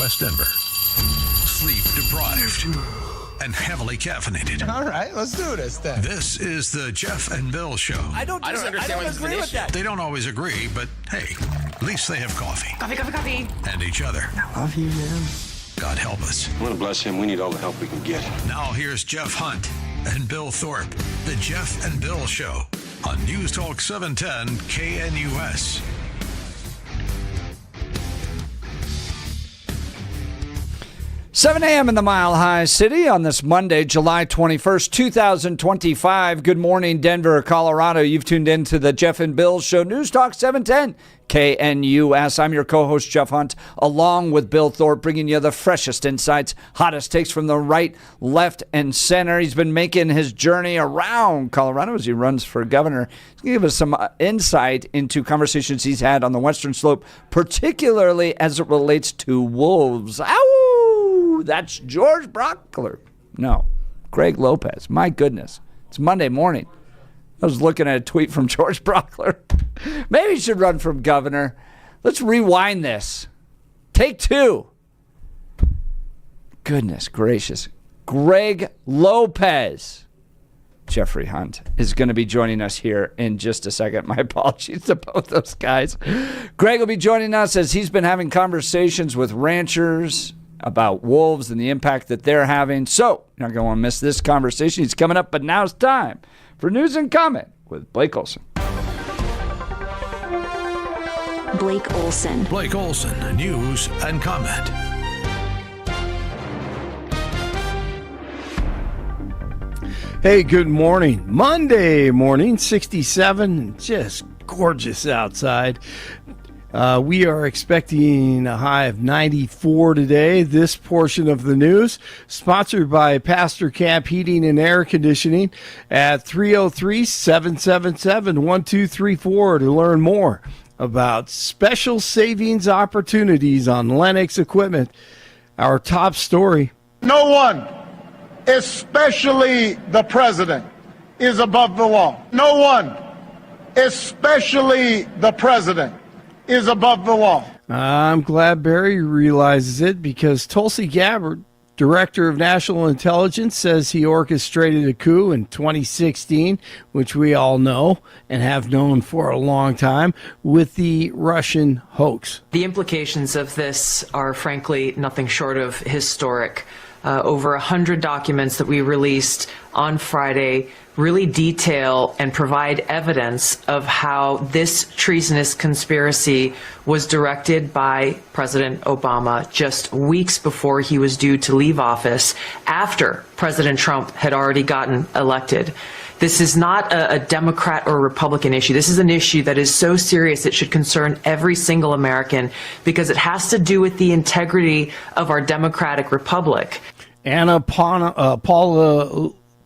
West Denver. Sleep deprived and heavily caffeinated. All right, let's do this then. This is the Jeff and Bill Show. I don't agree with that. They don't always agree, but hey, at least they have coffee. Coffee. And each other. I love you, man. God help us. I want to bless him. We need all the help we can get. Now here's Jeff Hunt and Bill Thorpe. The Jeff and Bill Show on News Talk 710 KNUS. Seven a.m. in the Mile High City on this Monday, July 21st, 2025. Good morning, Denver, Colorado. You've tuned in to the Jeff and Bill Show, News Talk 710 KNUS. I'm your co-host, Jeff Hunt, along with Bill Thorpe, bringing you the freshest insights, hottest takes from the right, left, and center. He's been making his journey around Colorado as he runs for governor. He's going to give us some insight into conversations he's had on the Western Slope, particularly as it relates to wolves. Ow! That's George Brockler. No, Greg Lopez. My goodness. It's Monday morning. I was looking at a tweet from George Brockler. Maybe he should run for governor. Let's rewind this. Take two. Goodness gracious. Greg Lopez. Jeffrey Hunt is going to be joining us here in just a second. My apologies to both those guys. Greg will be joining us as he's been having conversations with ranchers about wolves and the impact that they're having. So, you're not going to want to miss this conversation. He's coming up, but now it's time for News and Comment with Blake Olson. Blake Olson. Blake Olson, News and Comment. Hey, good morning. Monday morning, 67, just gorgeous outside. We are expecting a high of 94 today. This portion of the news sponsored by Pastor Camp Heating and Air Conditioning at 303-777-1234 to learn more about special savings opportunities on Lennox equipment. Our top story. No one, especially the president, is above the law. No one, especially the president, is above the law. I'm glad Barry realizes it because Tulsi Gabbard, Director of National Intelligence, says he orchestrated a coup in 2016, which we all know and have known for a long time, with the Russian hoax. The implications of this are frankly nothing short of historic. Over 100 documents that we released on Friday really detail and provide evidence of how this treasonous conspiracy was directed by President Obama just weeks before he was due to leave office, after President Trump had already gotten elected. This is not a Democrat or Republican issue. This is an issue that is so serious it should concern every single American because it has to do with the integrity of our democratic republic.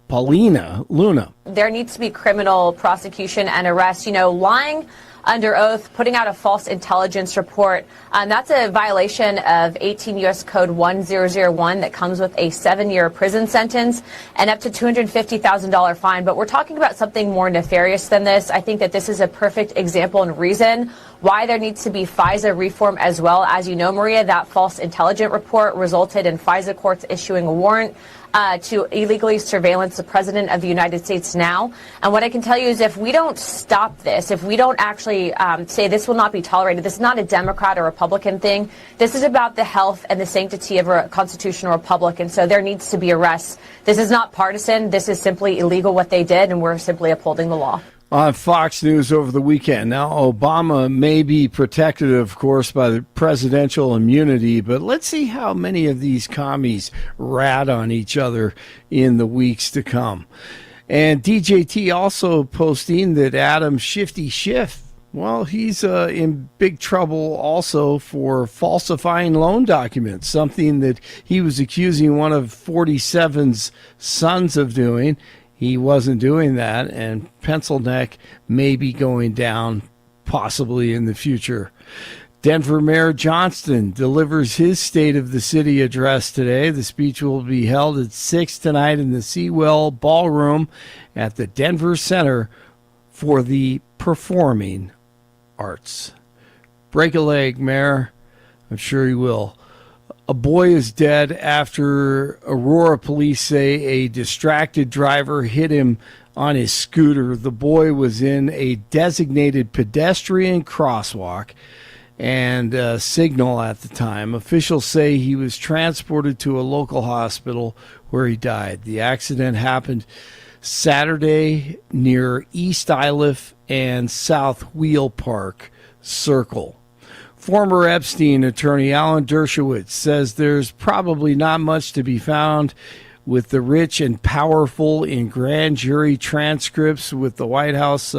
Paulina Luna. There needs to be criminal prosecution and arrest. You know, lying under oath, putting out a false intelligence report, that's a violation of 18 U.S. Code 1001 that comes with a 7-year prison sentence and up to $250,000 fine. But we're talking about something more nefarious than this. I think that this is a perfect example and reason why there needs to be FISA reform as well. As you know, Maria, that false intelligence report resulted in FISA courts issuing a warrant to illegally surveillance the president of the United States now. And what I can tell you is if we don't stop this, if we don't actually say this will not be tolerated, this is not a Democrat or Republican thing. This is about the health and the sanctity of a constitutional republic. And so there needs to be arrests. This is not partisan. This is simply illegal what they did, and we're simply upholding the law. On Fox News over the weekend. Now, Obama may be protected, of course, by the presidential immunity, but let's see how many of these commies rat on each other in the weeks to come. And DJT also posting that Adam Shifty Schiff, well, he's in big trouble also for falsifying loan documents, something that he was accusing one of 47's sons of doing. He wasn't doing that, and Pencil Neck may be going down possibly in the future. Denver Mayor Johnston delivers his State of the City address today. The speech will be held at 6 tonight in the Seawell Ballroom at the Denver Center for the Performing Arts. Break a leg, Mayor. I'm sure he will. A boy is dead after Aurora police say a distracted driver hit him on his scooter. The boy was in a designated pedestrian crosswalk and signal at the time. Officials say he was transported to a local hospital where he died. The accident happened Saturday near East Iliff and South Wheel Park Circle. Former Epstein attorney Alan Dershowitz says there's probably not much to be found with the rich and powerful in grand jury transcripts, with the White House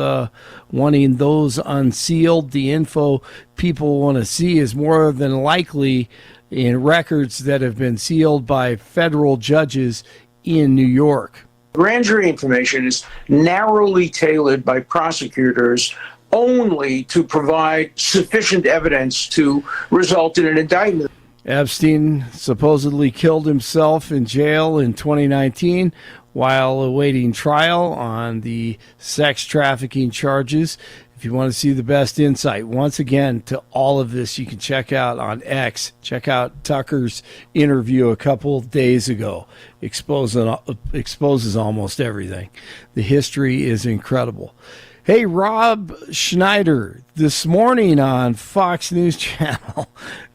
wanting those unsealed. The info people want to see is more than likely in records that have been sealed by federal judges in New York. Grand jury information is narrowly tailored by prosecutors only to provide sufficient evidence to result in an indictment. Epstein supposedly killed himself in jail in 2019 while awaiting trial on the sex trafficking charges. If you want to see the best insight, once again, to all of this, you can check out on X. Check out Tucker's interview a couple of days ago. Exposes almost everything. The history is incredible. Hey, Rob Schneider, this morning on Fox News Channel,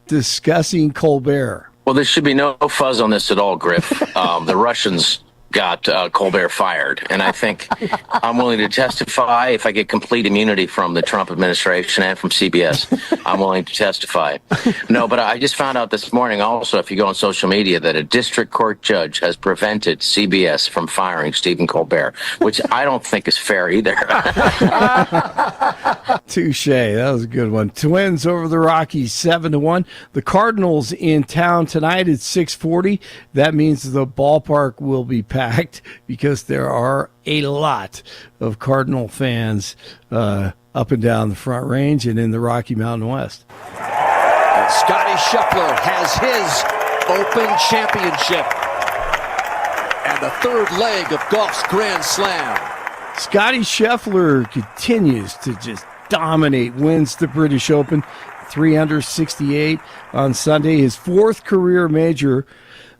discussing Colbert. Well, there should be no fuzz on this at all, Griff. The Russians got Colbert fired, and I think I'm willing to testify if I get complete immunity from the Trump administration and from CBS. I'm willing to testify. No, but I just found out this morning also, if you go on social media, that a district court judge has prevented CBS from firing Stephen Colbert, which I don't think is fair either. Touche. That was a good one. Twins over the Rockies 7-1. The Cardinals in town tonight at 6:40. That means the ballpark will be packed because there are a lot of Cardinal fans up and down the Front Range and in the Rocky Mountain West. And Scotty Scheffler has his Open Championship and the third leg of golf's Grand Slam. Scotty Scheffler continues to just dominate, wins the British Open, 368 on Sunday, his fourth career major.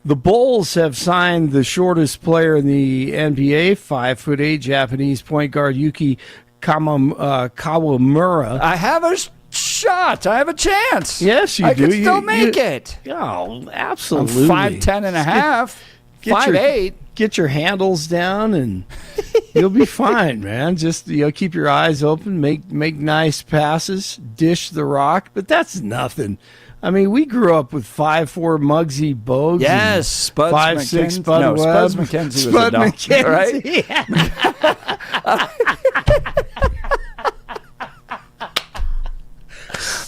The Bulls have signed the shortest player in the NBA, 5'8" Japanese point guard Yuki Kawamura. I have a shot. I have a chance. Yes, you do. I can still make it. Oh, absolutely. I'm 5'10" and a half. 5'8". Get your handles down and you'll be fine, man. Just keep your eyes open, make nice passes, dish the rock, but that's nothing. I mean, we grew up with 5'4" Muggsy Bogues. Yes, Spuds 5'6" Spud no, Webb. Spuds McKenzie was Spud a dog, McKenzie, right?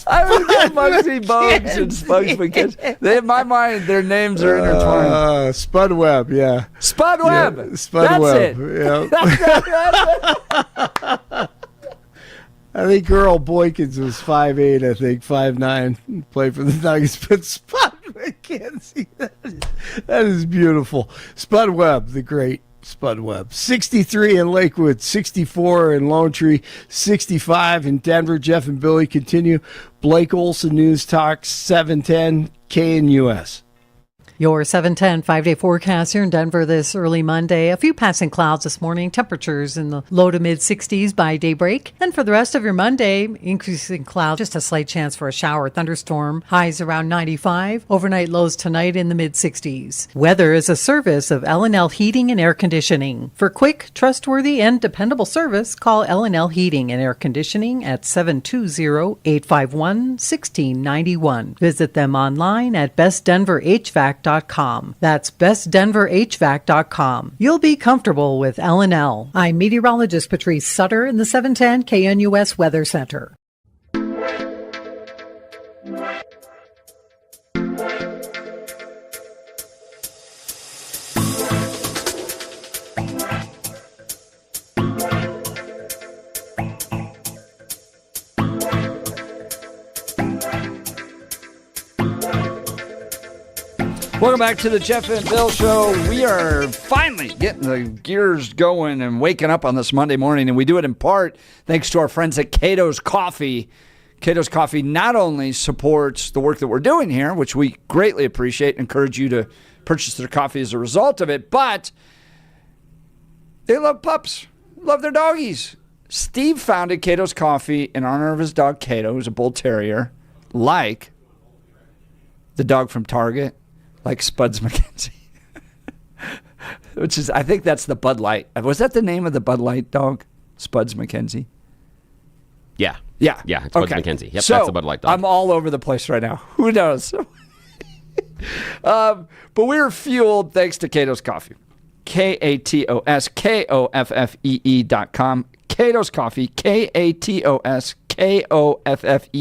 I would get Muggsy Bogues and Spuds McKenzie. In my mind, their names are intertwined. Spud Webb, yeah. Spud Webb. Yeah, Spud That's Webb. it. Yeah. That's it. I think Earl Boykins was 5'8", I think, 5'9", played for the Nuggets, but Spud McKenzie, that is beautiful. Spud Webb, the great Spud Webb. 63 in Lakewood, 64 in Lone Tree, 65 in Denver. Jeff and Billy continue. Blake Olson, News Talk, 710 KNUS. Your 710 5-day forecast here in Denver this early Monday. A few passing clouds this morning. Temperatures in the low to mid 60s by daybreak. And for the rest of your Monday, increasing clouds, just a slight chance for a shower, thunderstorm. Highs around 95. Overnight lows tonight in the mid 60s. Weather is a service of L&L Heating and Air Conditioning. For quick, trustworthy, and dependable service, call L&L Heating and Air Conditioning at 720-851-1691. Visit them online at bestdenverhvac.com. That's bestdenverhvac.com. You'll be comfortable with L&L. I'm meteorologist Patrice Sutter in the 710 KNUS Weather Center. Welcome back to the Jeff and Bill Show. We are finally getting the gears going and waking up on this Monday morning, and we do it in part thanks to our friends at Cato's Coffee. Cato's Coffee not only supports the work that we're doing here, which we greatly appreciate, encourage you to purchase their coffee as a result of it, but they love pups, love their doggies. Steve founded Cato's Coffee in honor of his dog Cato, who's a bull terrier, like the dog from Target, like Spuds McKenzie. Which is, I think that's the Bud Light. Was that the name of the Bud Light dog? Spuds McKenzie? Yeah. Yeah. Yeah, it's Spuds Okay. McKenzie. Yep, So, that's the Bud Light dog. I'm all over the place right now. Who knows? But we were fueled thanks to Cato's Coffee. Katos, KOFFEE.com. Cato's Coffee, Katos,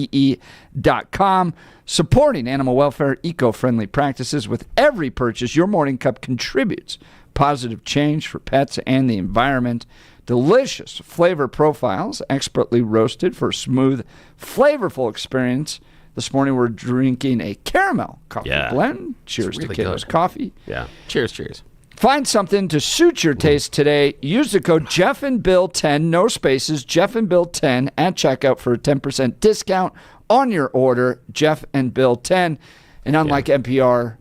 KOFFEE.com. Supporting animal welfare, eco-friendly practices. With every purchase, your morning cup contributes positive change for pets and the environment. Delicious flavor profiles, expertly roasted for a smooth, flavorful experience. This morning we're drinking a caramel coffee blend. Cheers really to Cato's good. Coffee. Yeah. Cheers. Find something to suit your taste today. Use the code Jeff and Bill 10, no spaces, Jeff and Bill 10 at checkout for a 10% discount on your order, Jeff and Bill 10. And unlike NPR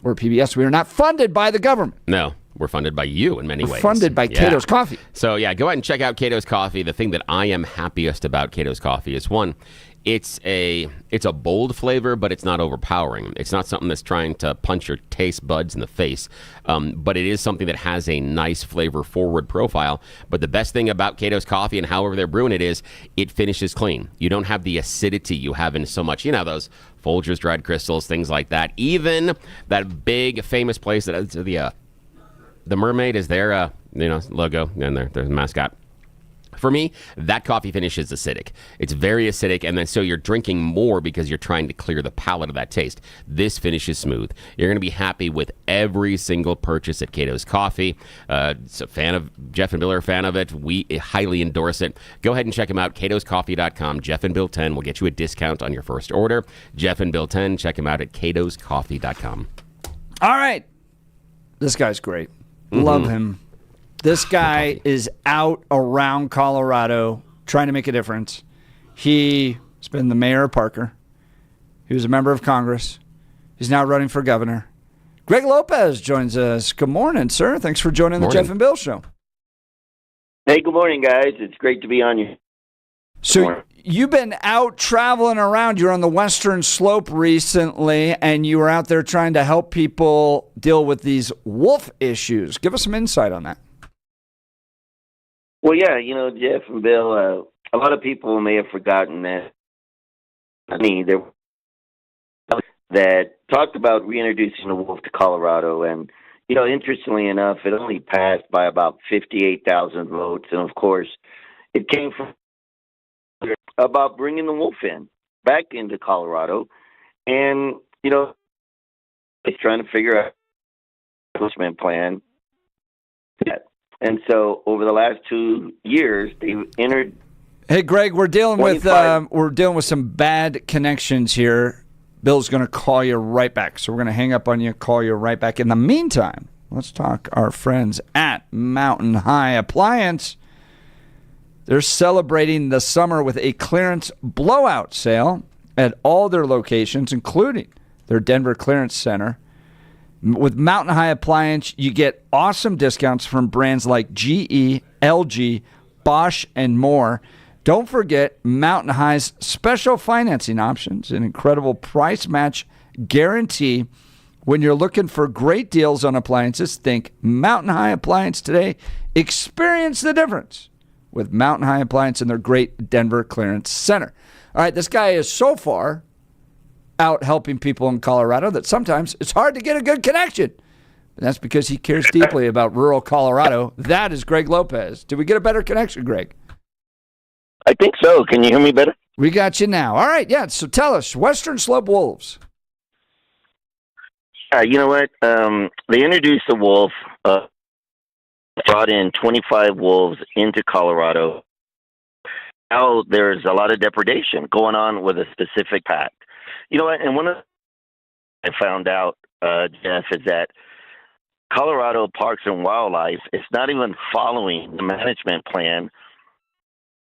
or PBS, we are not funded by the government. No, we're funded by you in many We're ways. funded by Cato's Coffee. So, yeah, go ahead and check out Cato's Coffee. The thing that I am happiest about Cato's Coffee is, one, it's a bold flavor, but it's not overpowering. It's not something that's trying to punch your taste buds in the face, but it is something that has a nice flavor-forward profile. But the best thing about Cato's Coffee and however they're brewing it is it finishes clean. You don't have the acidity you have in so much, those Folgers dried crystals, things like that. Even that big famous place that the Mermaid is their logo and their mascot. For me, that coffee finish is acidic. It's very acidic, and then so you're drinking more because you're trying to clear the palate of that taste. This finish is smooth. You're going to be happy with every single purchase at Cato's Coffee. It's a fan of Jeff and Bill are a fan of it. We highly endorse it. Go ahead and check them out, catoscoffee.com. Jeff and Bill 10 will get you a discount on your first order. Jeff and Bill 10, check them out at catoscoffee.com. All right. This guy's great. Love him. This guy is out around Colorado trying to make a difference. He's been the mayor of Parker. He was a member of Congress. He's now running for governor. Greg Lopez joins us. Good morning, sir. Thanks for joining the Jeff and Bill Show. Hey, good morning, guys. It's great to be on you. So you've been out traveling around. You were on the Western Slope recently, and you were out there trying to help people deal with these wolf issues. Give us some insight on that. Well, yeah, Jeff and Bill, a lot of people may have forgotten that that talked about reintroducing the wolf to Colorado. And, interestingly enough, it only passed by about 58,000 votes. And, of course, it came from about bringing the wolf back into Colorado. And, it's trying to figure out a enforcement plan. And so over the last 2 years, they entered. Hey, Greg, we're dealing with some bad connections here. Bill's going to call you right back, so we're going to hang up on you, call you right back. In the meantime, let's talk our friends at Mountain High Appliance. They're celebrating the summer with a clearance blowout sale at all their locations, including their Denver Clearance Center. With Mountain High Appliance, you get awesome discounts from brands like GE, LG, Bosch, and more. Don't forget Mountain High's special financing options, an incredible price match guarantee. When you're looking for great deals on appliances, think Mountain High Appliance today. Experience the difference with Mountain High Appliance and their great Denver Clearance Center. All right, this guy is so far out helping people in Colorado that sometimes it's hard to get a good connection. And that's because he cares deeply about rural Colorado. That is Greg Lopez. Did we get a better connection, Greg? I think so. Can you hear me better? We got you now. All right, yeah. So tell us, Western Slope Wolves. You know what? They introduced the wolf, brought in 25 wolves into Colorado. Now there's a lot of depredation going on with a specific pack. You know what? And one of the I found out, Jeff, is that Colorado Parks and Wildlife is not even following the management plan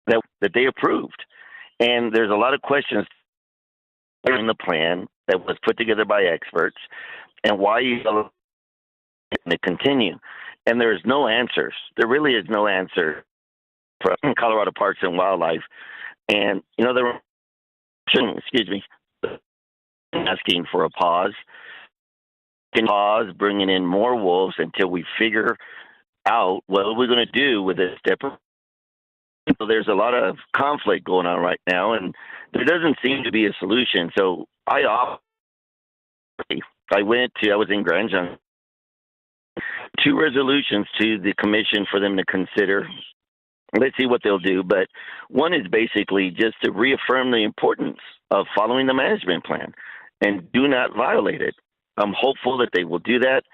that they approved. And there's a lot of questions in the plan that was put together by experts, and why you to continue. And there's no answers. There really is no answer from Colorado Parks and Wildlife. And, they're asking for a pause, bringing in more wolves until we figure out what we're going to do with this stepper. So there's a lot of conflict going on right now, and there doesn't seem to be a solution. So I was in Grand Junction, 2 resolutions to the commission for them to consider. Let's see what they'll do. But one is basically just to reaffirm the importance of following the management plan and do not violate it. I'm hopeful that they will do that.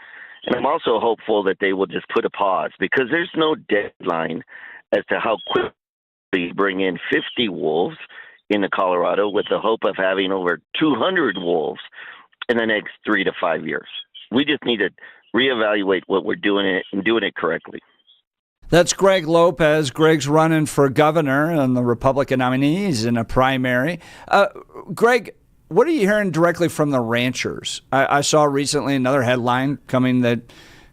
And I'm also hopeful that they will just put a pause, because there's no deadline as to how quickly bring in 50 wolves into Colorado with the hope of having over 200 wolves in the next 3 to 5 years. We just need to reevaluate what we're doing and doing it correctly. That's Greg Lopez. Greg's running for governor and the Republican nominees in a primary. Greg, what are you hearing directly from the ranchers? I saw recently another headline coming that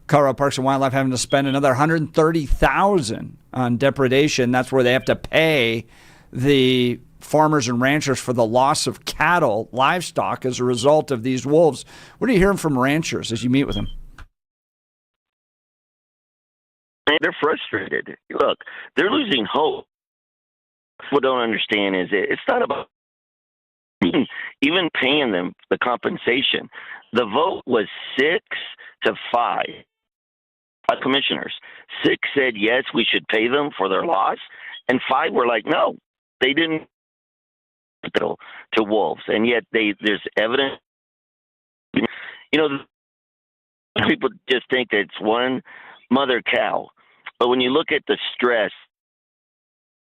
Colorado Parks and Wildlife having to spend another $130,000 on depredation. That's where they have to pay the farmers and ranchers for the loss of cattle, livestock, as a result of these wolves. What are you hearing from ranchers as you meet with them? They're frustrated. Look, they're losing hope. What I don't understand is it's not about even paying them the compensation. The vote was 6-5. Commissioners. 6 said yes, we should pay them for their loss, and 5 were like, no, they didn't. To wolves, and yet there's evidence. People just think that it's one mother cow, but when you look at the stress,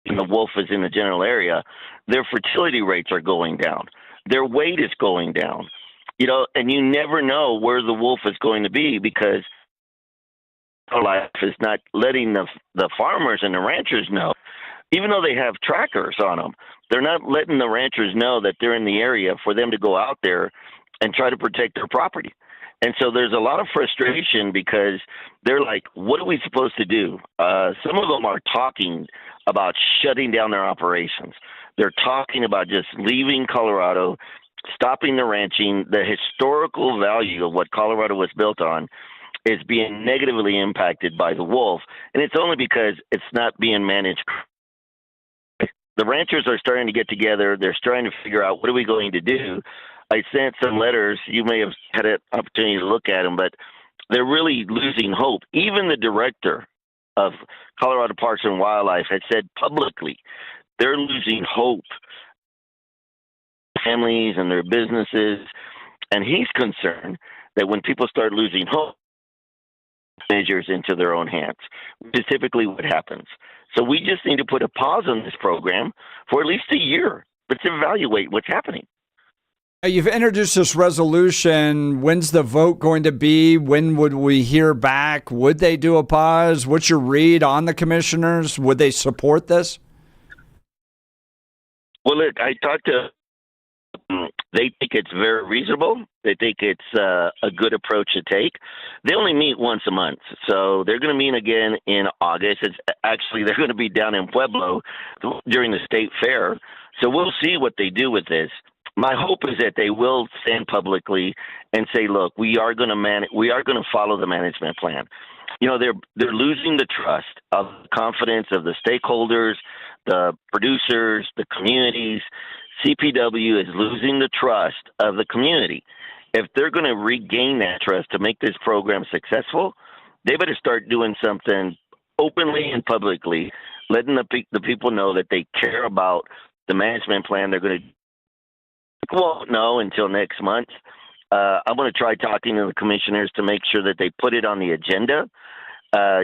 the wolf is in the general area, their fertility rates are going down, their weight is going down, and you never know where the wolf is going to be, because life is not letting the farmers and the ranchers know. Even though they have trackers on them, they're not letting the ranchers know that they're in the area for them to go out there and try to protect their property. And so there's a lot of frustration, because they're like, what are we supposed to do? Some of them are talking about shutting down their operations. They're talking about just leaving Colorado, stopping the ranching. The historical value of what Colorado was built on is being negatively impacted by the wolf. And it's only because it's not being managed. The ranchers are starting to get together. They're trying to figure out, what are we going to do? I sent some letters. You may have had an opportunity to look at them, but they're really losing hope. Even the director of Colorado Parks and Wildlife had said publicly they're losing hope, families and their businesses. And he's concerned that when people start losing hope, measures into their own hands, which is typically what happens. So we just need to put a pause on this program for at least a year. Let's evaluate what's happening. You've introduced this resolution. When's the vote going to be? When would we hear back? Would they do a pause? What's your read on the commissioners? Would they support this? Well, look, I talked to they think it's very reasonable. They think it's a good approach to take. They only meet once a month, so they're going to meet again in August. They're going to be down in Pueblo during the state fair, so we'll see what they do with this. My hope is that they will stand publicly and say, "Look, we are going to follow the management plan." They're losing the trust of confidence of the stakeholders, the producers, the communities. CPW is losing the trust of the community. If they're going to regain that trust to make this program successful, they better start doing something openly and publicly, letting the people know that they care about the management plan. They're going to won't know until next month. I'm going to try talking to the commissioners to make sure that they put it on the agenda.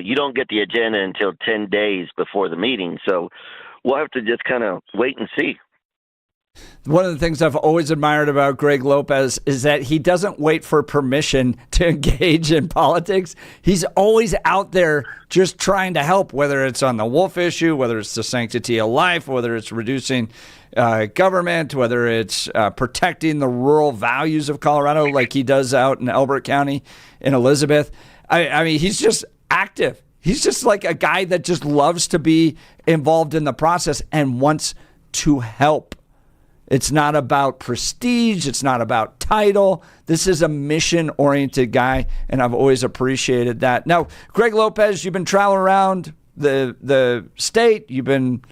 You don't get the agenda until 10 days before the meeting, so we'll have to just kind of wait and see. one of the things I've always admired about Greg Lopez is that he doesn't wait for permission to engage in politics. He's always out there just trying to help, whether it's on the wolf issue, whether it's the sanctity of life, whether it's reducing government, whether it's protecting the rural values of Colorado like he does out in Elbert County in Elizabeth. I mean, he's just active. He's just like a guy that just loves to be involved in the process and wants to help. It's not about prestige. It's not about title. This is a mission-oriented guy, and I've always appreciated that. Now, Greg Lopez, you've been traveling around the state. You've been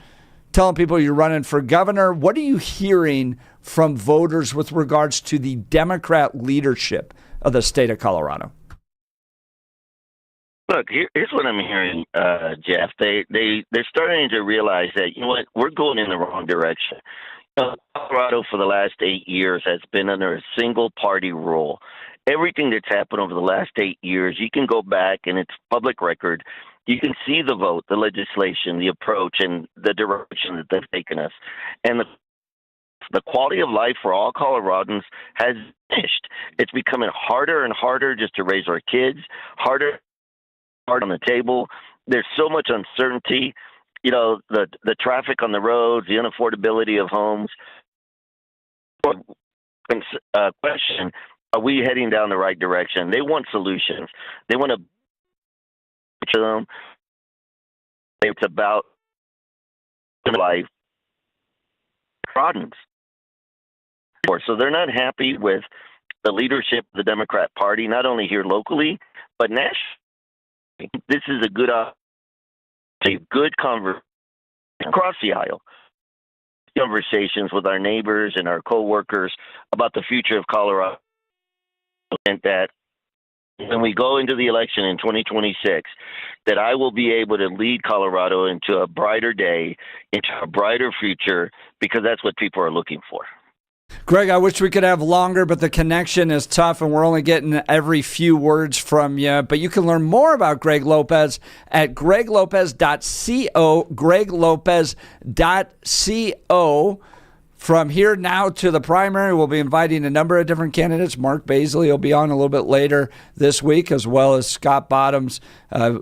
telling people you're running for governor. What are you hearing from voters with regards to the Democrat leadership of the state of Colorado? Look, here's what I'm hearing, Jeff. They're starting to realize that, you know what, we're going in the wrong direction. Colorado for the last 8 years has been under a single party rule. Everything that's happened over the last 8 years, you can go back and it's public record. You can see the vote, the legislation, the approach, and the direction that they've taken us. And the quality of life for all Coloradans has diminished. It's becoming harder and harder just to raise our kids, harder on the table. There's so much uncertainty. You know, the traffic on the roads, the unaffordability of homes. Question, are we heading down the right direction? They want solutions. They want to them. It's about life. Broadens. So they're not happy with the leadership of the Democrat Party, not only here locally, but nationally. This is a good conversation across the aisle. Conversations with our neighbors and our coworkers about the future of Colorado, and that when we go into the election in 2026, that I will be able to lead Colorado into a brighter day, into a brighter future, because that's what people are looking for. Greg, I wish we could have longer, but the connection is tough, and we're only getting every few words from you. But you can learn more about Greg Lopez at greglopez.co, greglopez.co. From here now to the primary, we'll be inviting a number of different candidates. Mark Baisley will be on a little bit later this week, as well as Scott Bottoms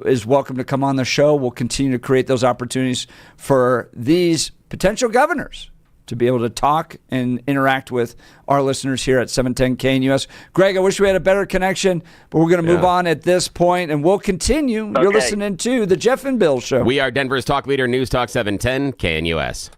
is welcome to come on the show. We'll continue to create those opportunities for these potential governors to be able to talk and interact with our listeners here at 710 KNUS. Greg, I wish we had a better connection, but we're going to move on at this point, and we'll continue. Okay. You're listening to The Jeff and Bill Show. We are Denver's talk leader, News Talk 710 KNUS.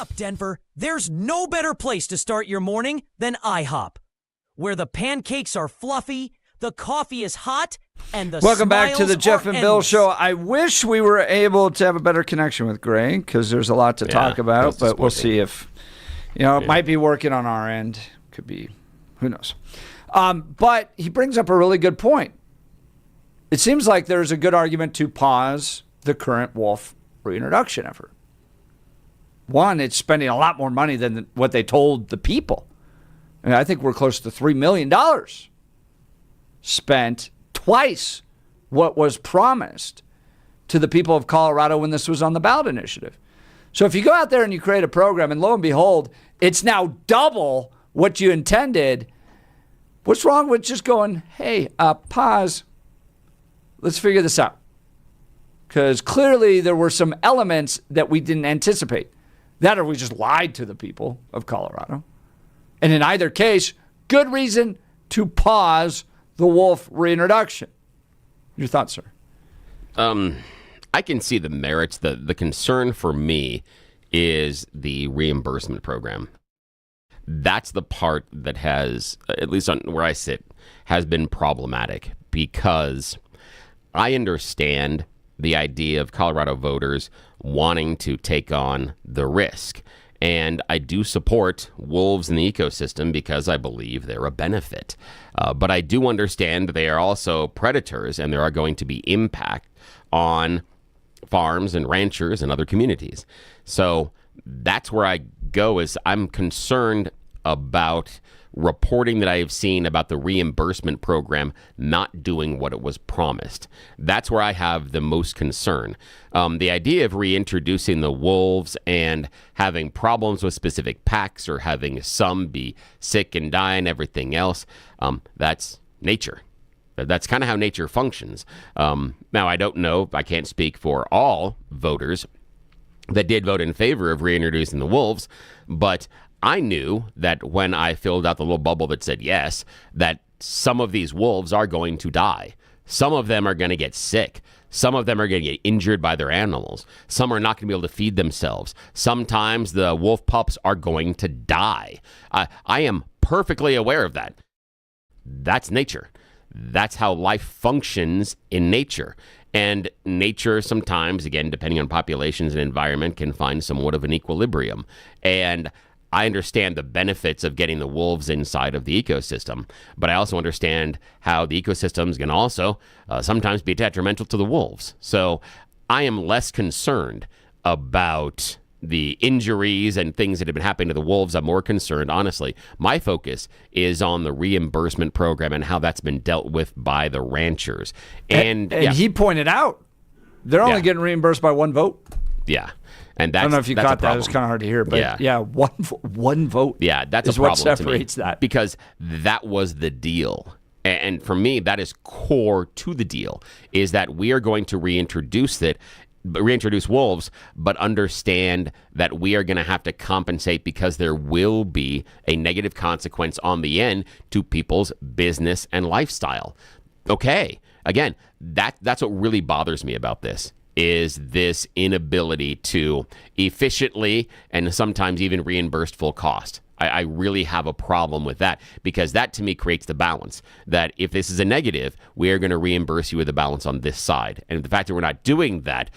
up, Denver. There's no better place to start your morning than IHOP, where the pancakes are fluffy, the coffee is hot, and the Welcome back to the smiles Jeff are and Bill endless. Show. I wish we were able to have a better connection with Greg because there's a lot to talk about, but we'll see if, it might be working on our end. Could be, who knows. But he brings up a really good point. It seems like there's a good argument to pause the current wolf reintroduction effort. One, it's spending a lot more money than what they told the people. And I think we're close to $3 million spent, twice what was promised to the people of Colorado when this was on the ballot initiative. So if you go out there and you create a program and lo and behold, it's now double what you intended, what's wrong with just going, hey, pause, let's figure this out? Because clearly there were some elements that we didn't anticipate. That or we just lied to the people of Colorado. And in either case, good reason to pause the wolf reintroduction. Your thoughts, sir? I can see the merits. The concern for me is the reimbursement program. That's the part that has, at least on where I sit, has been problematic because I understand the idea of Colorado voters wanting to take on the risk. And I do support wolves in the ecosystem because I believe they're a benefit. But I do understand that they are also predators and there are going to be impact on farms and ranchers and other communities. So that's where I go, is I'm concerned about reporting that I have seen about the reimbursement program not doing what it was promised. That's where I have the most concern. The idea of reintroducing the wolves and having problems with specific packs or having some be sick and die and everything else, that's nature. That's kind of how nature functions. Now, I don't know, I can't speak for all voters that did vote in favor of reintroducing the wolves, but I knew that when I filled out the little bubble that said yes, that some of these wolves are going to die. Some of them are going to get sick. Some of them are going to get injured by their animals. Some are not going to be able to feed themselves. Sometimes the wolf pups are going to die. I am perfectly aware of that. That's nature. That's how life functions in nature. And nature sometimes, again, depending on populations and environment, can find somewhat of an equilibrium. And I understand the benefits of getting the wolves inside of the ecosystem, but I also understand how the ecosystems can also sometimes be detrimental to the wolves. So I am less concerned about the injuries and things that have been happening to the wolves. I'm more concerned, honestly. My focus is on the reimbursement program and how that's been dealt with by the ranchers. And he pointed out they're only getting reimbursed by one vote. Yeah. And that's, I don't know if you caught that. It was kind of hard to hear, but one vote. Yeah, that's is a problem what separates to me, that. because that was the deal. And for me, that is core to the deal, is that we are going to reintroduce wolves, but understand that we are going to have to compensate because there will be a negative consequence on the end to people's business and lifestyle. Okay. Again, that's what really bothers me about this, is this inability to efficiently and sometimes even reimburse full cost. I really have a problem with that, because that to me creates the balance that if this is a negative, we are going to reimburse you with a balance on this side. And the fact that we're not doing that,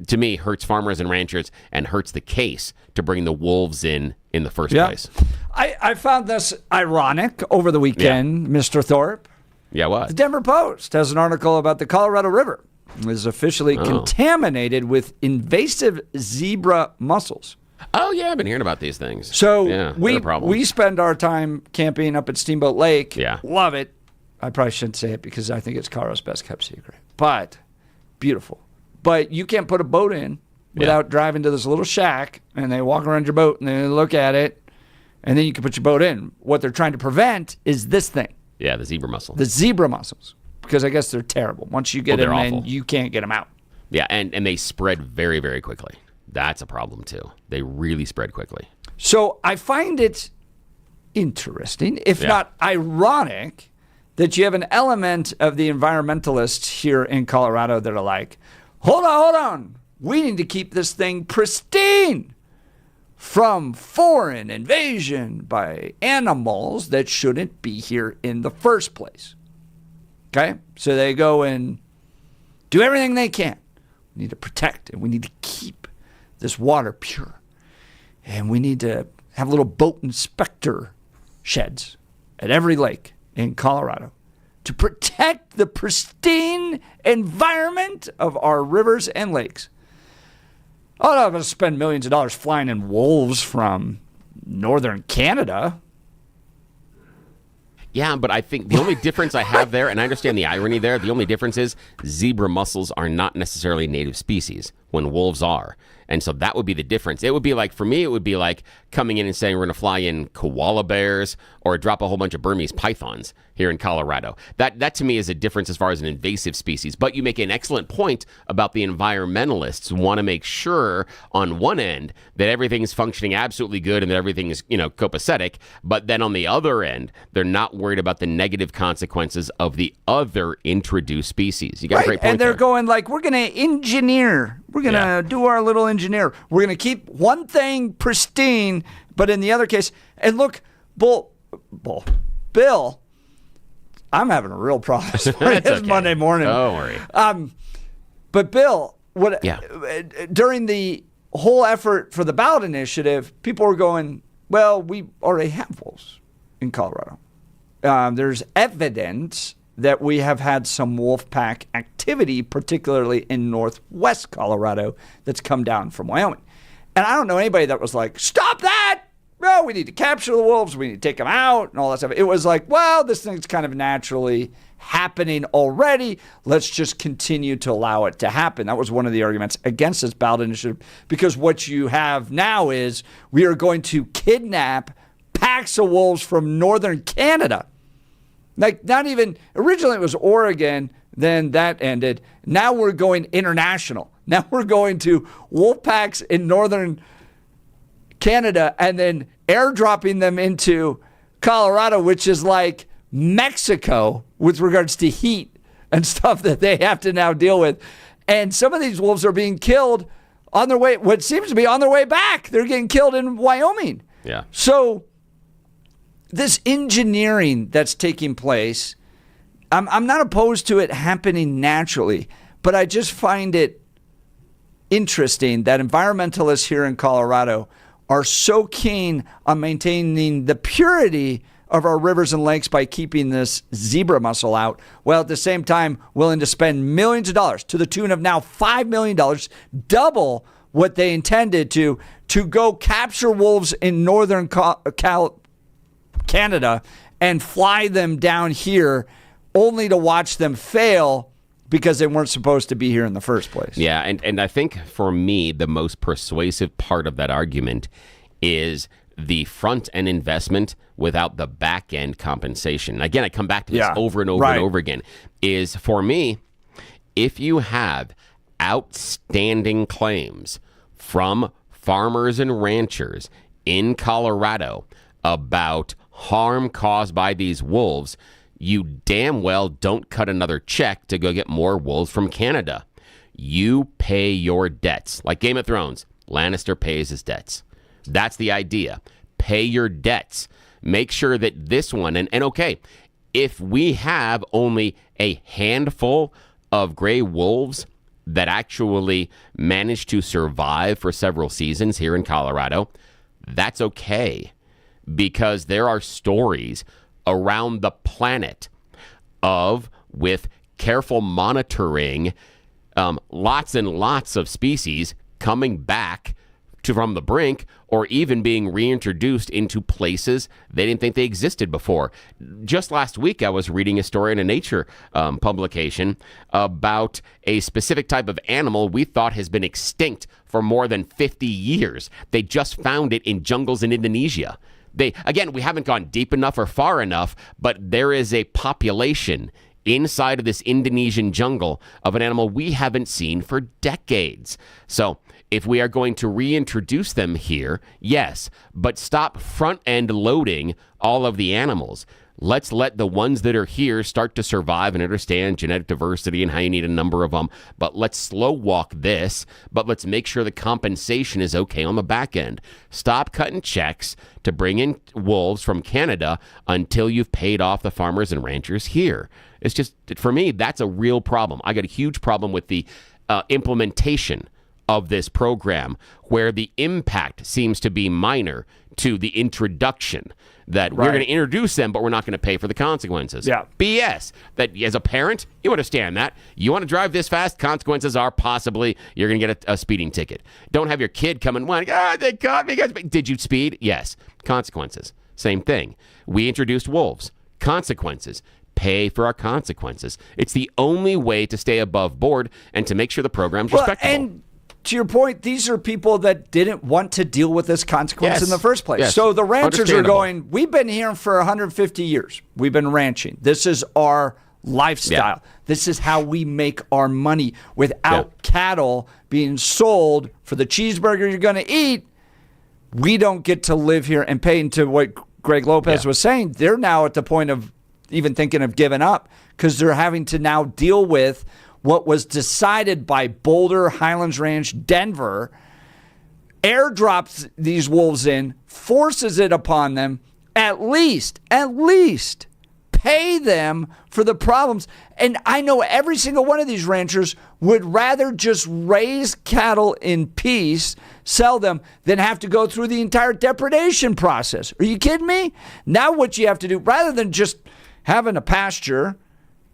to me, hurts farmers and ranchers and hurts the case to bring the wolves in the first place. I found this ironic over the weekend, Mr. Thorpe. Yeah, what? The Denver Post has an article about the Colorado River is officially contaminated with invasive zebra mussels. Oh, yeah, I've been hearing about these things. So we spend our time camping up at Steamboat Lake. Yeah. Love it. I probably shouldn't say it because I think it's Colorado's best kept secret. But beautiful. But you can't put a boat in without driving to this little shack, and they walk around your boat, and they look at it, and then you can put your boat in. What they're trying to prevent is this thing. Yeah, the zebra mussel. The zebra mussels. Because I guess they're terrible. Once you get them in, you can't get them out. Yeah, and they spread very, very quickly. That's a problem, too. They really spread quickly. So I find it interesting, if not ironic, that you have an element of the environmentalists here in Colorado that are like, hold on. We need to keep this thing pristine. from foreign invasion by animals that shouldn't be here in the first place. Okay? So they go and do everything they can. We need to protect and we need to keep this water pure. And we need to have little boat inspector sheds at every lake in Colorado to protect the pristine environment of our rivers and lakes. Oh, no, I'm going to spend millions of dollars flying in wolves from northern Canada. Yeah, but I think the only difference I have there, and I understand the irony there, the only difference is zebra mussels are not necessarily native species when wolves are. And so that would be the difference. It would be like, for me, it would be like coming in and saying we're going to fly in koala bears or drop a whole bunch of Burmese pythons here in Colorado. That to me is a difference as far as an invasive species. But you make an excellent point about the environmentalists want to make sure on one end that everything is functioning absolutely good and that everything is, copacetic. But then on the other end, they're not worried about the negative consequences of the other introduced species. You got a great point. And they're there. going like, we're going to engineer. We're going to do our little engineer. We're going to keep one thing pristine, but in the other case, and look, Bill, I'm having a real problem. It's Monday morning. Don't worry. But Bill, during the whole effort for the ballot initiative, people were going, well, we already have wolves in Colorado. There's evidence that we have had some wolf pack activity, particularly in northwest Colorado, that's come down from Wyoming. And I don't know anybody that was like, stop that! No, we need to capture the wolves. We need to take them out and all that stuff. It was like, well, this thing's kind of naturally happening already. Let's just continue to allow it to happen. That was one of the arguments against this ballot initiative, because what you have now is we are going to kidnap packs of wolves from northern Canada. Like, not even, originally it was Oregon, then that ended. Now we're going international. Now we're going to wolf packs in northern Canada and then airdropping them into Colorado, which is like Mexico with regards to heat and stuff that they have to now deal with. And some of these wolves are being killed on their way, what seems to be on their way back. They're getting killed in Wyoming. Yeah. So this engineering that's taking place, I'm not opposed to it happening naturally, but I just find it interesting that environmentalists here in Colorado are so keen on maintaining the purity of our rivers and lakes by keeping this zebra mussel out, while at the same time willing to spend millions of dollars to the tune of now $5 million, double what they intended to go capture wolves in northern Canada and fly them down here only to watch them fail because they weren't supposed to be here in the first place. Yeah, and I think for me, the most persuasive part of that argument is the front end investment without the back end compensation. Again, I come back to this over and over and over again, is for me, if you have outstanding claims from farmers and ranchers in Colorado about harm caused by these wolves, you damn well don't cut another check to go get more wolves from Canada. You pay your debts. Like Game of Thrones, Lannister pays his debts. That's the idea. Pay your debts. Make sure that this one, and okay, if we have only a handful of gray wolves that actually manage to survive for several seasons here in Colorado, that's okay, because there are stories around the planet of, with careful monitoring, lots and lots of species coming back from the brink, or even being reintroduced into places they didn't think they existed before. Just last week, I was reading a story in a Nature publication about a specific type of animal we thought has been extinct for more than 50 years. They just found it in jungles in Indonesia. Again, we haven't gone deep enough or far enough, but there is a population inside of this Indonesian jungle of an animal we haven't seen for decades. So if we are going to reintroduce them here, yes, but stop front-end loading all of the animals. Let's let the ones that are here start to survive and understand genetic diversity and how you need a number of them. But let's slow walk this, but let's make sure the compensation is okay on the back end. Stop cutting checks to bring in wolves from Canada until you've paid off the farmers and ranchers here. It's just, for me, that's a real problem. I got a huge problem with the implementation of this program, where the impact seems to be minor to the introduction, that we're going to introduce them, but we're not going to pay for the consequences. Yeah. BS. That as a parent, you understand that. You want to drive this fast, consequences are possibly you're going to get a speeding ticket. Don't have your kid come and whine, they caught me. Did you speed? Yes. Consequences. Same thing. We introduced wolves. Consequences. Pay for our consequences. It's the only way to stay above board and to make sure the program's respectable. And to your point, these are people that didn't want to deal with this consequence in the first place. Yes. So the ranchers are going, we've been here for 150 years. We've been ranching. This is our lifestyle. Yeah. This is how we make our money. Without cattle being sold for the cheeseburger you're going to eat, we don't get to live here and pay into what Greg Lopez was saying. They're now at the point of even thinking of giving up because they're having to now deal with what was decided by Boulder, Highlands Ranch, Denver, airdrops these wolves in, forces it upon them, at least pay them for the problems. And I know every single one of these ranchers would rather just raise cattle in peace, sell them, than have to go through the entire depredation process. Are you kidding me? Now what you have to do, rather than just having a pasture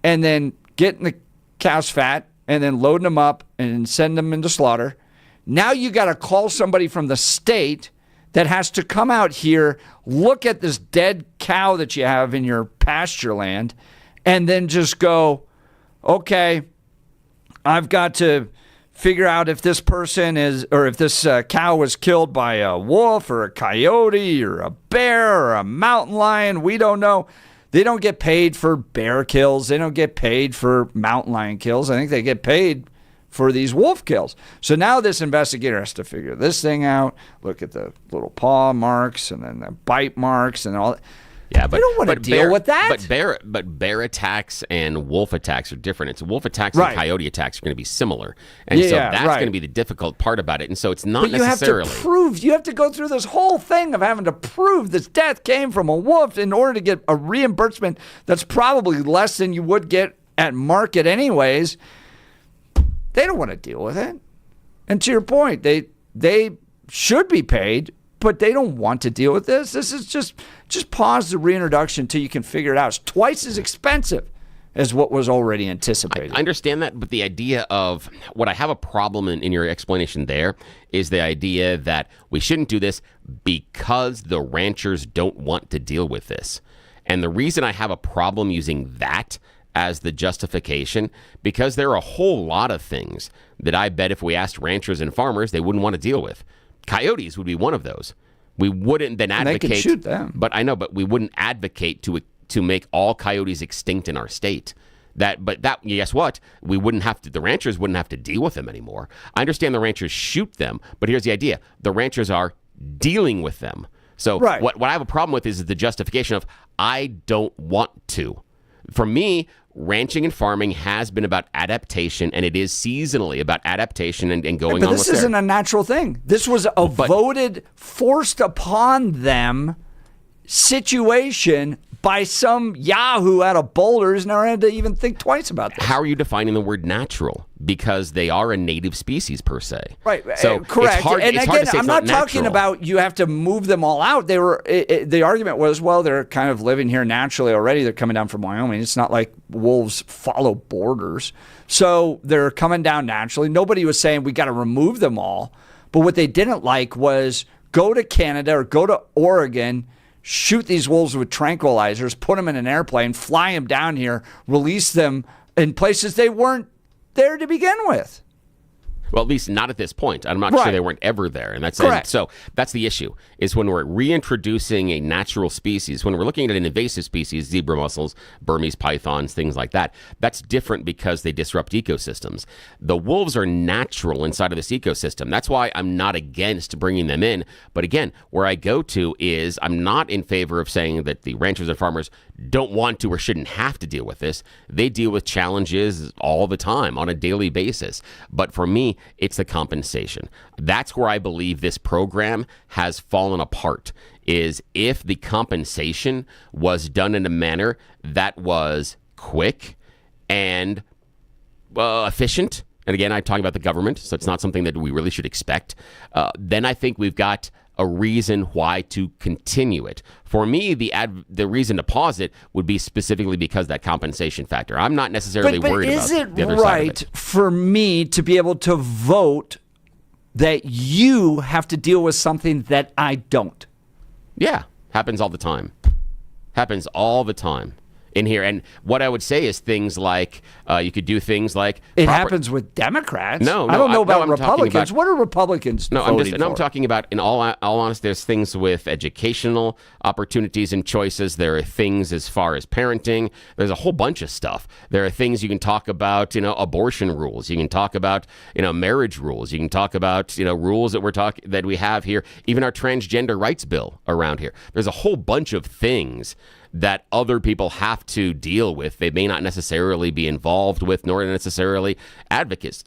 and then getting the cow's fat and then loading them up and send them into slaughter, now you got to call somebody from the state that has to come out here, look at this dead cow that you have in your pasture land, and then just go, okay, I've got to figure out if this person is, or if this cow was killed by a wolf or a coyote or a bear or a mountain lion. We don't know. They don't get paid for bear kills. They don't get paid for mountain lion kills. I think they get paid for these wolf kills. So now this investigator has to figure this thing out, look at the little paw marks and then the bite marks and all that. Yeah, but they don't want to deal with that. But bear attacks and wolf attacks are different. It's wolf attacks and coyote attacks are going to be similar, and so that's going to be the difficult part about it. And so it's not necessarily. You have to go through this whole thing of having to prove this death came from a wolf in order to get a reimbursement that's probably less than you would get at market anyways. They don't want to deal with it. And to your point, they should be paid, but they don't want to deal with this. This is just pause the reintroduction until you can figure it out. It's twice as expensive as what was already anticipated. I understand that, but the idea of what I have a problem in your explanation there is the idea that we shouldn't do this because the ranchers don't want to deal with this. And the reason I have a problem using that as the justification, because there are a whole lot of things that I bet if we asked ranchers and farmers, they wouldn't want to deal with. Coyotes would be one of those. We wouldn't then advocate. They can shoot them. But I know, but we wouldn't advocate to make all coyotes extinct in our state. Guess what? We wouldn't have to. The ranchers wouldn't have to deal with them anymore. I understand the ranchers shoot them, but here's the idea: the ranchers are dealing with them. So what I have a problem with is the justification of I don't want to. For me, ranching and farming has been about adaptation, and it is seasonally about adaptation and going on with But this isn't a natural thing. This was a voted, forced upon them situation by some yahoo out of Boulder who's never had to even think twice about this. How are you defining the word natural? Because they are a native species per se. Right. So correct. It's hard, and it's again, hard to say I'm not talking natural. about you have to move them all out. They were the argument was, well, they're kind of living here naturally already. They're coming down from Wyoming. It's not like wolves follow borders. So they're coming down naturally. Nobody was saying we got to remove them all. But what they didn't like was go to Canada or go to Oregon, shoot these wolves with tranquilizers, put them in an airplane, fly them down here, release them in places they weren't there to begin with. Well, at least not at this point. I'm not Right. sure they weren't ever there. And that's Correct. So that's the issue, is when we're reintroducing a natural species, when we're looking at an invasive species, zebra mussels, Burmese pythons, things like that, that's different because they disrupt ecosystems. The wolves are natural inside of this ecosystem. That's why I'm not against bringing them in. But again, where I go to is I'm not in favor of saying that the ranchers and farmers don't want to or shouldn't have to deal with this. They deal with challenges all the time on a daily basis. But for me, it's the compensation. That's where I believe this program has fallen apart, is if the compensation was done in a manner that was quick and efficient. And again, I'm talking about the government, so it's not something that we really should expect. Then I think we've got a reason why to continue it. For me, the reason to pause it would be specifically because that compensation factor. I'm not necessarily worried about the other side of it. But is it right for me to be able to vote that you have to deal with something that I don't? Yeah, happens all the time. Happens all the time in here. And what I would say is things like, you could do things like... It happens with Democrats. No, I don't know about I'm Republicans. What are Republicans voting for? I'm talking about, in all honesty, there's things with educational opportunities and choices. There are things as far as parenting. There's a whole bunch of stuff. There are things you can talk about, abortion rules. You can talk about, marriage rules. You can talk about, rules that we have here, even our transgender rights bill around here. There's a whole bunch of things that other people have to deal with. They may not necessarily be involved with, nor necessarily advocates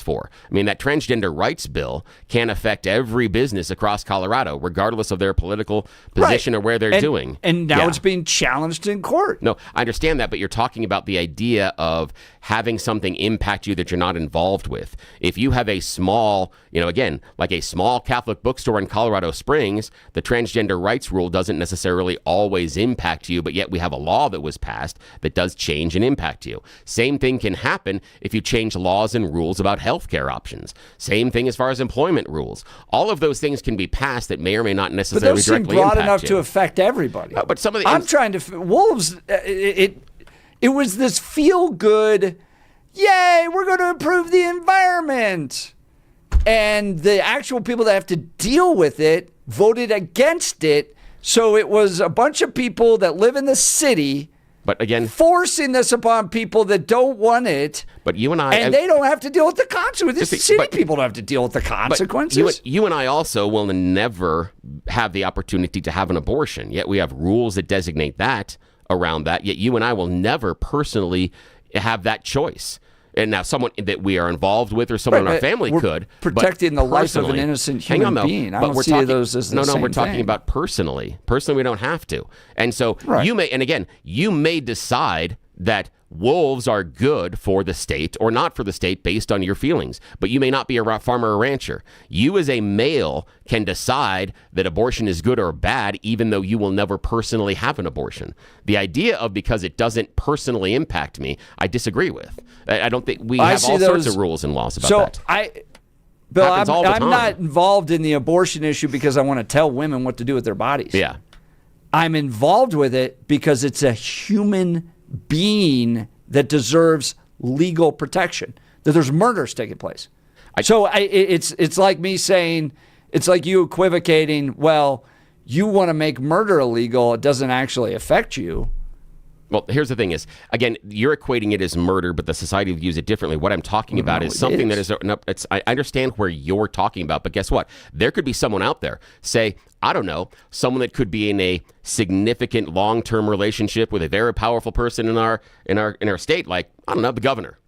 for. I mean, that transgender rights bill can affect every business across Colorado, regardless of their political position or where they're doing. And now it's being challenged in court. No, I understand that, but you're talking about the idea of having something impact you that you're not involved with. If you have a small, again, like a small Catholic bookstore in Colorado Springs, the transgender rights rule doesn't necessarily always impact you, but yet we have a law that was passed that does change and impact you. Same thing can happen if you change laws and rules about healthcare options. Same thing as far as employment rules. All of those things can be passed that may or may not necessarily but those seem directly broad impact enough you. to affect everybody. But some of the I'm trying to wolves. It was this feel good. Yay! We're going to improve the environment, and the actual people that have to deal with it voted against it. So it was a bunch of people that live in the city, but again, forcing this upon people that don't want it. But you and they don't have to deal with the consequences. The city people don't have to deal with the consequences. You and I also will never have the opportunity to have an abortion. Yet we have rules that designate that around that. Yet you and I will never personally have that choice. And now someone that we are involved with or someone in our family could. Protecting the life of an innocent human being. I don't see those as the same we're talking thing. about personally. Personally, we don't have to. And so you may decide that wolves are good for the state or not for the state based on your feelings. But you may not be a farmer or rancher. You as a male can decide that abortion is good or bad, even though you will never personally have an abortion. The idea of because it doesn't personally impact me, I disagree with. I don't think we have all sorts of rules and laws about that. Bill, I'm not involved in the abortion issue because I want to tell women what to do with their bodies. Yeah. I'm involved with it because it's a human being that deserves legal protection, that there's murders taking place. It's like me saying, it's like you equivocating, well, you want to make murder illegal, it doesn't actually affect you. Well, here's the thing is, again, you're equating it as murder, but the society views it differently. What I'm talking about is something that is, I understand where you're talking about, but guess what? There could be someone out there, say, I don't know, someone that could be in a significant long-term relationship with a very powerful person in our state, like, I don't know, the governor.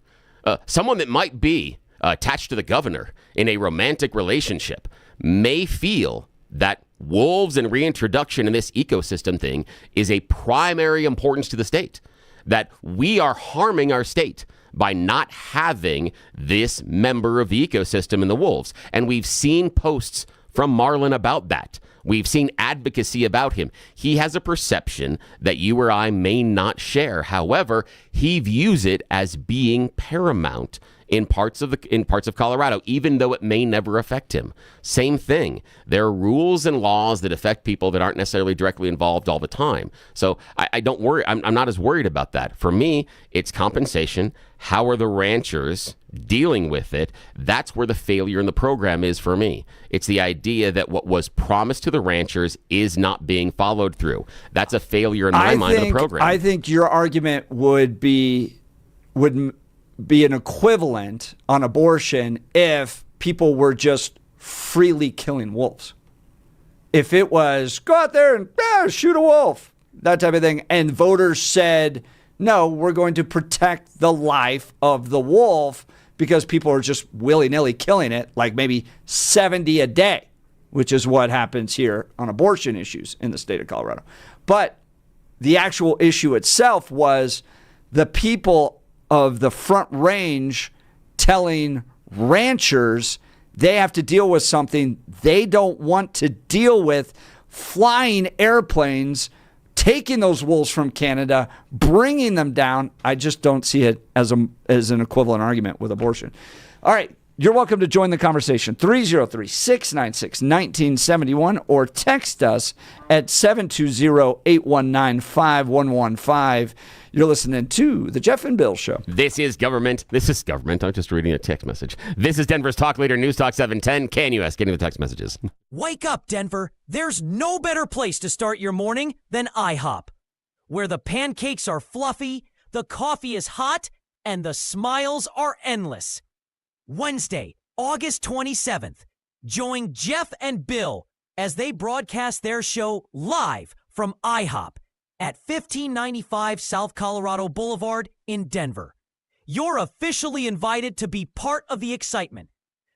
Someone that might be attached to the governor in a romantic relationship may feel that wolves and reintroduction in this ecosystem thing is a primary importance to the state, that we are harming our state by not having this member of the ecosystem in the wolves. And we've seen posts from Marlin about that. We've seen advocacy about him. He has a perception that you or I may not share. However, he views it as being paramount in parts of Colorado, even though it may never affect him. Same thing. There are rules and laws that affect people that aren't necessarily directly involved all the time. So I don't worry. I'm not as worried about that. For me, it's compensation, How are the ranchers dealing with it? That's where the failure in the program is for me. It's the idea that what was promised to the ranchers is not being followed through. That's a failure in my mind of the program. I think your argument would be an equivalent on abortion if people were just freely killing wolves. If it was go out there and shoot a wolf, that type of thing, and voters said, no, we're going to protect the life of the wolf because people are just willy-nilly killing it, like maybe 70 a day, which is what happens here on abortion issues in the state of Colorado. But the actual issue itself was the people of the Front Range telling ranchers they have to deal with something they don't want to deal with, flying airplanes, taking those wolves from Canada, bringing them down. I just don't see it as an equivalent argument with abortion. All right, you're welcome to join the conversation. 303-696-1971 or text us at 720-819-5115. You're listening to The Jeff and Bill Show. This is government. I'm just reading a text message. This is Denver's talk leader, News Talk 710, KNUS, getting the text messages. Wake up, Denver. There's no better place to start your morning than IHOP, where the pancakes are fluffy, the coffee is hot, and the smiles are endless. Wednesday, August 27th, join Jeff and Bill as they broadcast their show live from IHOP at 1595 South Colorado Boulevard in Denver. You're officially invited to be part of the excitement.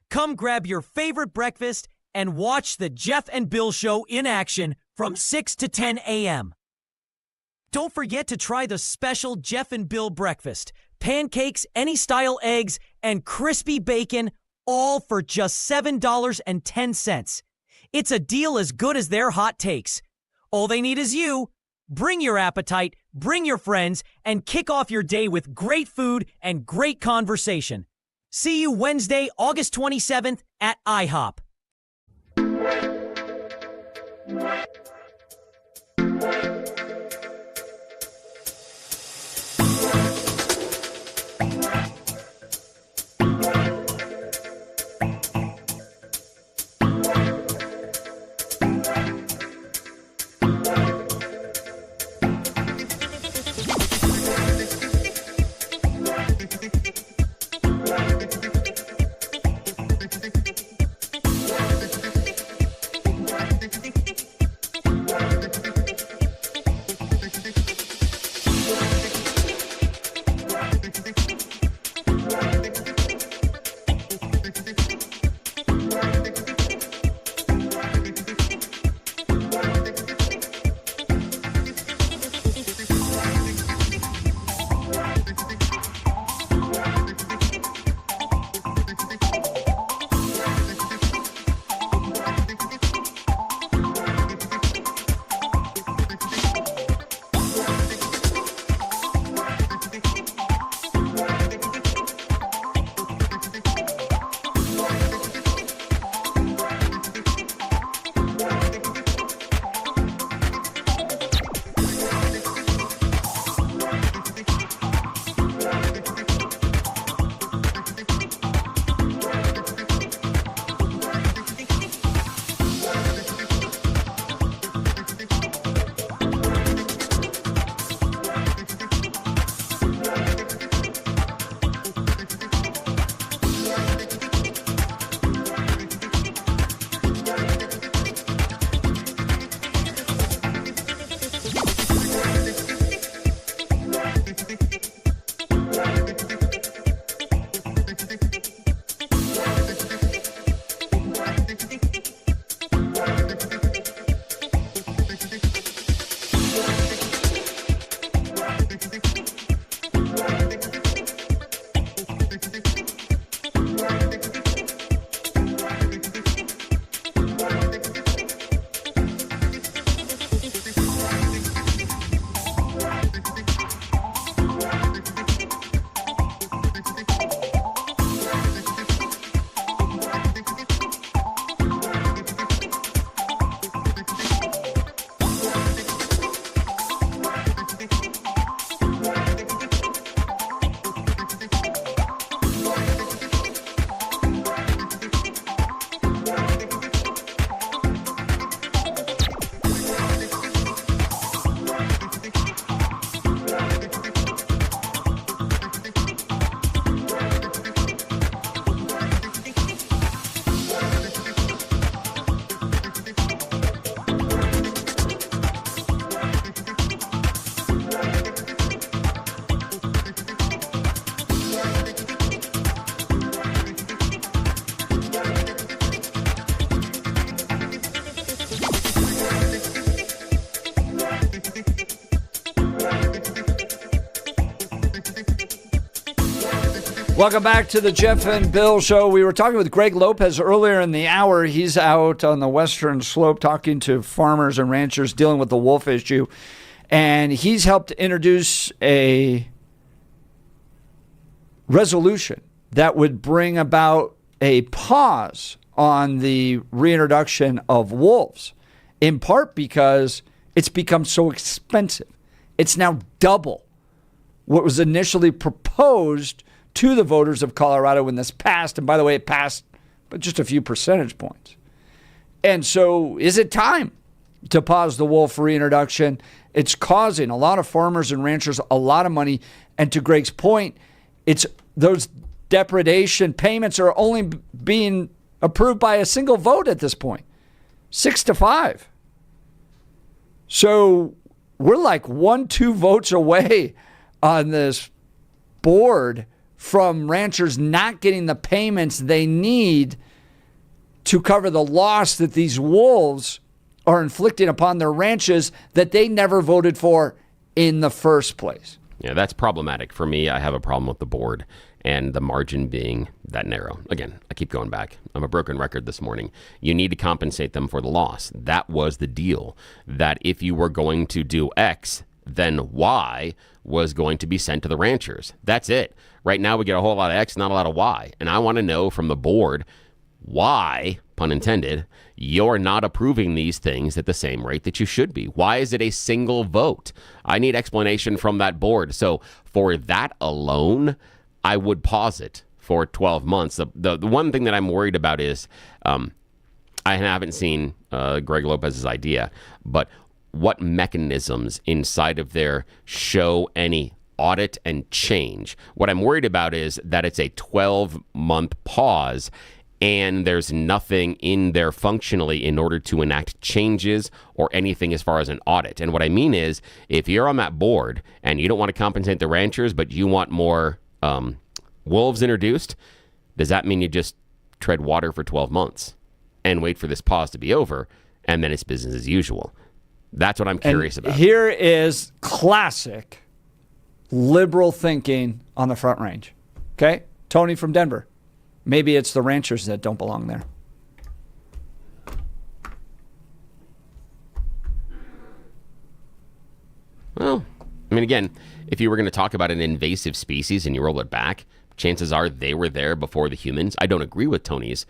Come grab your favorite breakfast and watch the Jeff and Bill Show in action from 6 to 10 a.m. Don't forget to try the special Jeff and Bill breakfast. Pancakes, any style eggs, and crispy bacon, all for just $7.10. It's a deal as good as their hot takes. All they need is you. Bring your appetite, bring your friends, and kick off your day with great food and great conversation. See you Wednesday, August 27th at IHOP. Welcome back to the Jeff and Bill Show. We were talking with Greg Lopez earlier in the hour. He's out on the western slope talking to farmers and ranchers dealing with the wolf issue. And he's helped introduce a resolution that would bring about a pause on the reintroduction of wolves, in part because it's become so expensive. It's now double what was initially proposed to the voters of Colorado when this passed. And by the way, it passed but just a few percentage points. And so is it time to pause the wolf reintroduction? It's causing a lot of farmers and ranchers a lot of money. And to Greg's point, it's those depredation payments are only being approved by a single vote at this point, 6-5. So we're like 1-2 votes away on this board from ranchers not getting the payments they need to cover the loss that these wolves are inflicting upon their ranches that they never voted for in the first place. Yeah, that's problematic. For me, I have a problem with the board and the margin being that narrow. Again, I keep going back. I'm a broken record this morning. You need to compensate them for the loss. That was the deal, that if you were going to do X, then Y was going to be sent to the ranchers. That's it. Right now, we get a whole lot of X, not a lot of Y. And I want to know from the board why, pun intended, you're not approving these things at the same rate that you should be. Why is it a single vote? I need explanation from that board. So for that alone, I would pause it for 12 months. The one thing that I'm worried about is I haven't seen Greg Lopez's idea, but what mechanisms inside of there show any audit and change? What I'm worried about is that it's a 12-month pause and there's nothing in there functionally in order to enact changes or anything as far as an audit. And what I mean is, if you're on that board and you don't want to compensate the ranchers, but you want more wolves introduced, does that mean you just tread water for 12 months and wait for this pause to be over and then it's business as usual? That's what I'm curious about. Here is classic liberal thinking on the Front Range. Okay? Tony from Denver. Maybe it's the ranchers that don't belong there. Well, I mean, again, if you were going to talk about an invasive species and you roll it back, chances are they were there before the humans. I don't agree with Tony's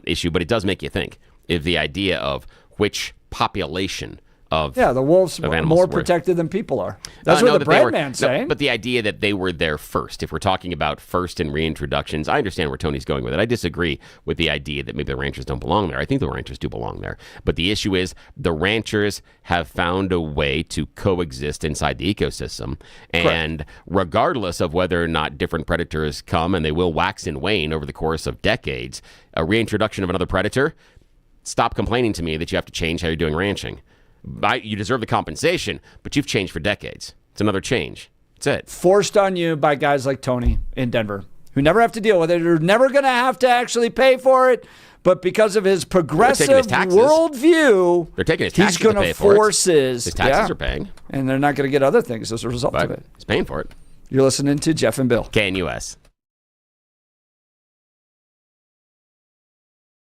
issue, but it does make you think. If the idea of which population of the wolves are more protected than people are. That's what the bread man's saying. But the idea that they were there first, if we're talking about first and reintroductions, I understand where Tony's going with it. I disagree with the idea that maybe the ranchers don't belong there. I think the ranchers do belong there. But the issue is the ranchers have found a way to coexist inside the ecosystem. And regardless of whether or not different predators come, and they will wax and wane over the course of decades, a reintroduction of another predator, stop complaining to me that you have to change how you're doing ranching. You deserve the compensation, but you've changed for decades. It's another change. That's it. Forced on you by guys like Tony in Denver, who never have to deal with it. They're never going to have to actually pay for it. But because of his progressive worldview, they're taking his taxes he's going to force his taxes are paying. And they're not going to get other things as a result of it. He's paying for it. You're listening to Jeff and Bill. KNUS.